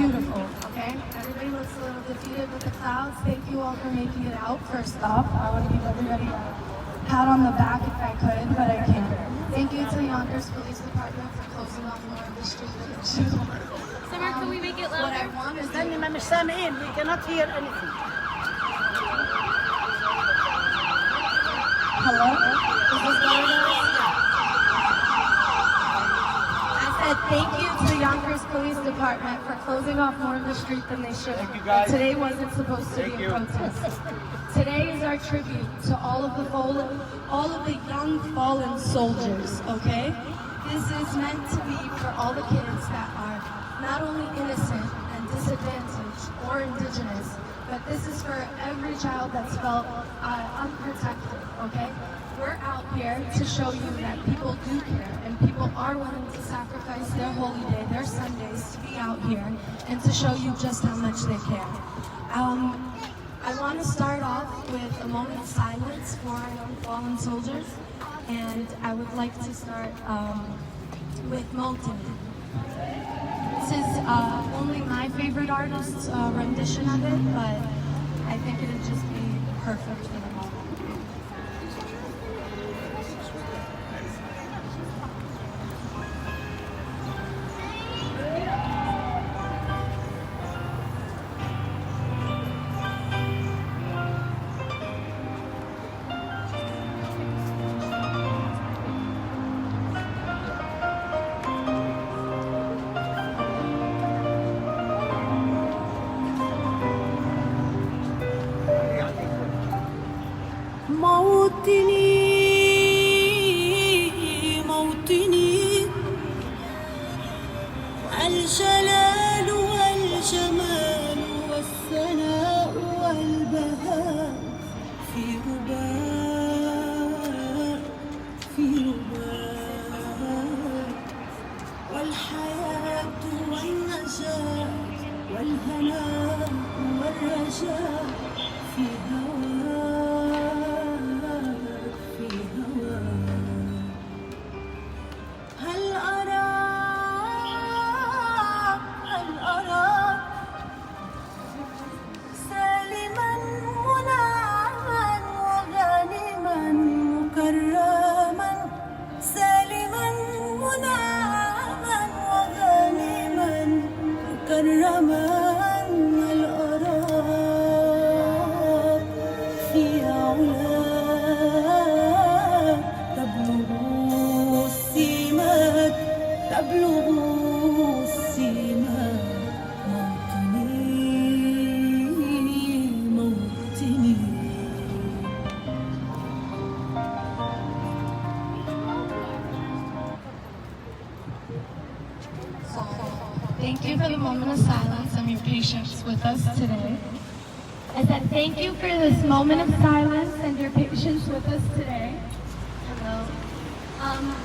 beautiful, okay? Everybody looks a little defeated with the clouds. Thank you all for making it out, first off. I want to give everybody a pat on the back if I could, but I can't. Thank you to the Yonkers Police Department for closing off more of the street. Summer, can we make it louder? What I want is مش سامعين. We cannot hear anything. hello? Is this better now? I said thank you to the Yonkers Police Department for closing off more of the street than they should. Thank you, guys. Today wasn't supposed to be a protest. Today is our tribute to all of the young fallen soldiers, okay? This is meant to be for all the kids that are not only innocent and disadvantaged or indigenous, but this is for every child that's felt unprotected, okay? We're out here to show you that people do care and people are willing to sacrifice their holy day, their Sundays, to be out here and to show you just how much they care. I want to start off with a moment of silence for our young fallen soldiers, and I would like to start with Molten. This is only my favorite artist's rendition of it, but I think it would just be perfect for the moment. موطني موطني الجلال والجمال والثناء والبهاء في رباء في رباء والحياة والنجاة والهناء والرجاء في هواك في هواك هل أراك سالما منعما وغانما مكرما سالما منعما وغانما مكرما هل أراك في علاك تبلغ السماك تبلغ السماك موطني موطني Thank you for the moment of silence and your patience with us today. I said thank you for this moment of silence and your patience with us today. Hello.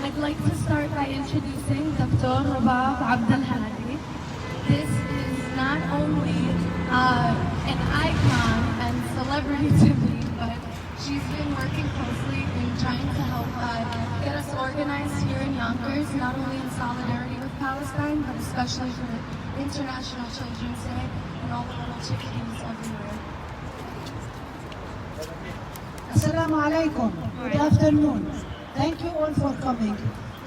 I'd like to start by introducing Dr. Rabab Abdel Hadi. This is not only an icon and celebrity to me, but she's been working closely in trying to help get us organized here in Yonkers, not only in solidarity with Palestine, but especially for International Children's Day and all the little chickadees everywhere. Assalamu alaikum. Good afternoon. Thank you all for coming.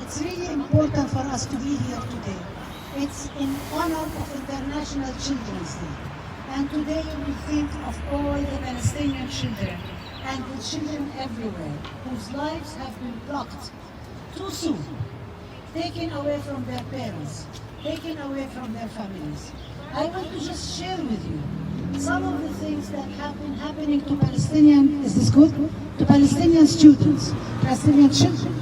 It's really important for us to be here today. It's in honor of International Children's Day. And today we think of all the Palestinian children and the children everywhere whose lives have been blocked too soon, taken away from their parents, taken away from their families. I want to just share with you some of the things that have been happening to Palestinian, is this good? To Palestinian students, Palestinian children,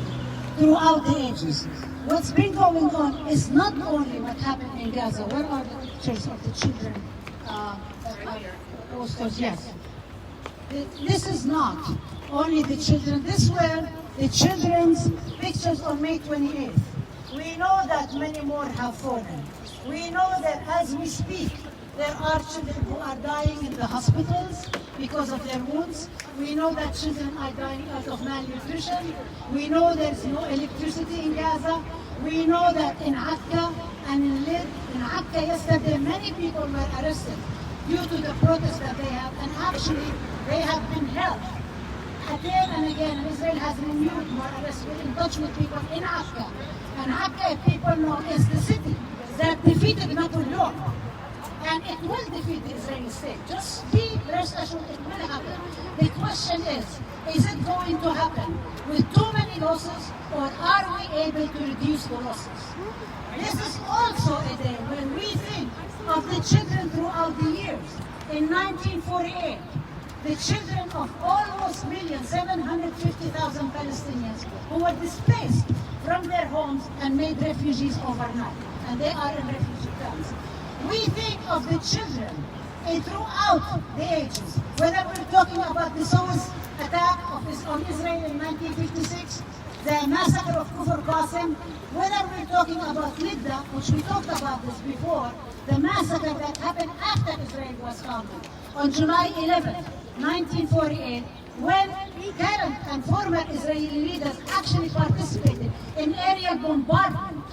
throughout the ages. What's been going on is not only what happened in Gaza. Where are the pictures of the children? Posters, yes. This is not only the children. This were the children's pictures on May 28th. We know that many more have fallen. We know that as we speak, there are children who are dying in the hospitals. because of their wounds. We know that children are dying out of malnutrition. We know there's no electricity in Gaza. We know that in Akka and in Lid, in Akka yesterday, many people were arrested due to the protests that they have, and actually they have been held again and again. And Israel has renewed more arrests. We're in touch with people in Akka. And Akka, people know, is the city that defeated Napoleon. And it will defeat the Israeli state. Just be rest assured it will happen. The question is it going to happen with too many losses, or are we able to reduce the losses? This is also a day when we think of the children throughout the years. In 1948, the children of almost 750,000 Palestinians who were displaced from their homes and made refugees overnight. And they are in refugee camps. We think of the children throughout the ages, whether we're talking about the Suez attack on Israel in 1956, the massacre of Kufr Qasim, whether we're talking about Lidda, which we talked about this before, the massacre that happened after Israel was founded, on July 11, 1948, when current and former Israeli leaders actually participated in aerial bombardment,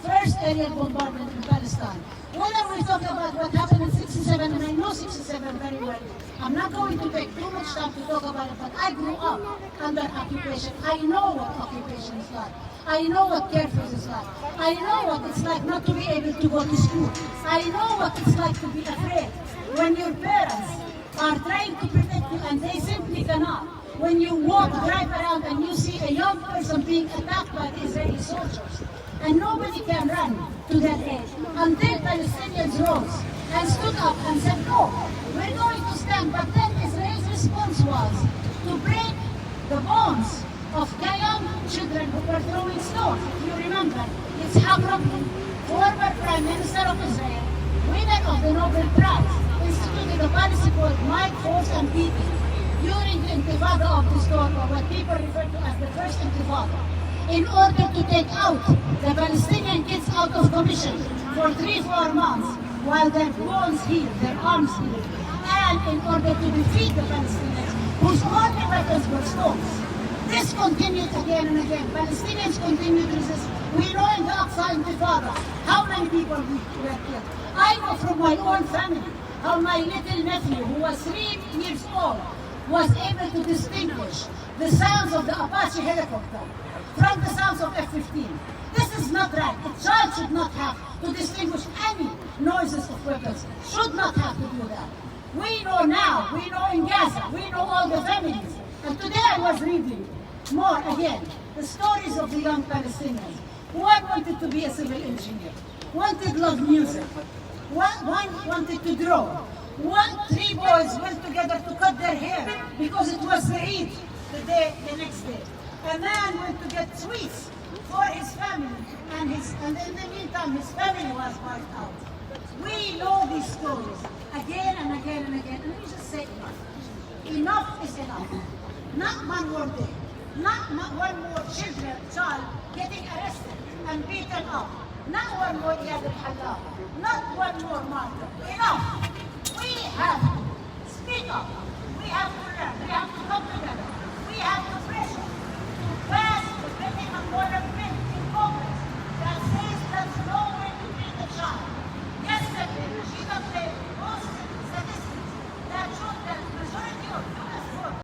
first aerial bombardment in Palestine. Whether we talk about what happened in 67, and I know 67 very well, I'm not going to take too much time to talk about it, but I grew up under occupation. I know what occupation is like. I know what curfew is like. I know what it's like not to be able to go to school. I know what it's like to be afraid when your parents are trying to protect you and they simply cannot. When you drive around and you see a young person being attacked by the Israeli soldiers, and nobody can run to that aid until Palestinians rose and stood up and said, no, we're going to stand. But then Israel's response was to break the bones of young children who were throwing stones. If you remember, it's Rabin, former Prime Minister of Israel, winner of the Nobel Prize, instituted a policy called might, force, and beating during the Intifada of the storm, or what people refer to as the first Intifada, in order to take out the Palestinian kids out of commission for 3-4 months while their bones healed, their arms healed, and in order to defeat the Palestinians whose only weapons were stones. This continued again and again. Palestinians continued to resist. We know in the Aqsa Intifada how many people were killed. I know from my own family how my little nephew, who was 3 years old, was able to distinguish the sounds of the Apache helicopter from the sounds of F-15. This is not right. A child should not have to distinguish any noises of weapons. Should not have to do that. We know now, we know in Gaza, we know all the families. And today I was reading more again, the stories of the young Palestinians. One wanted to be a civil engineer, wanted love music, one wanted to draw. 3 boys went together to cut their hair because it was the Eid the next day. A man went to get sweets for his family, and in the meantime his family was wiped out. We know these stories again and again and again, and we just say enough. Enough is enough. Not one more day, not one more child getting arrested and beaten up, not one more Iyad al-Halal, not one more martyr. Enough. We have to speak up. We have to learn. We have to come together.